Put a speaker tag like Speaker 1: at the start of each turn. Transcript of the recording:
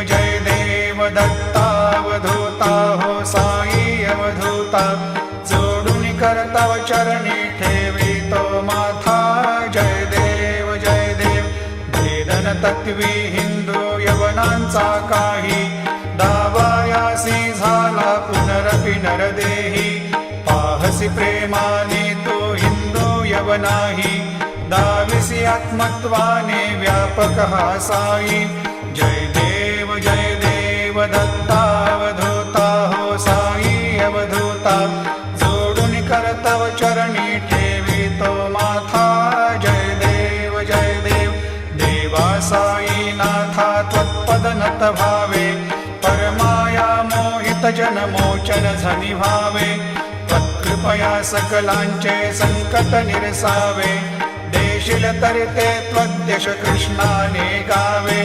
Speaker 1: देव दत्तावधूता हो साई अवधूता जोडून करतव चरणी ठेवितो माथा जय देव भेदन तत्वी हिंदू यवनांचा काही दावायासी झाला पुनरपि नरदेही पाहसी प्रेमाने तो हिंदू यवनाही दाविसी आत्मत्वाने व्यापक हा साई जय देव दत्तावधूता हो साई अवधूता जोडून करतव चरणी ठेवितो माथा जय देव देवा साई नाथा त्वत्पद नत भावे परमाया मोहित जन मोचन झनी भावे त्वत्कृपया सकलांचे संकट निरसावे देशील तरिते त्वद्यश कृष्णाने गावे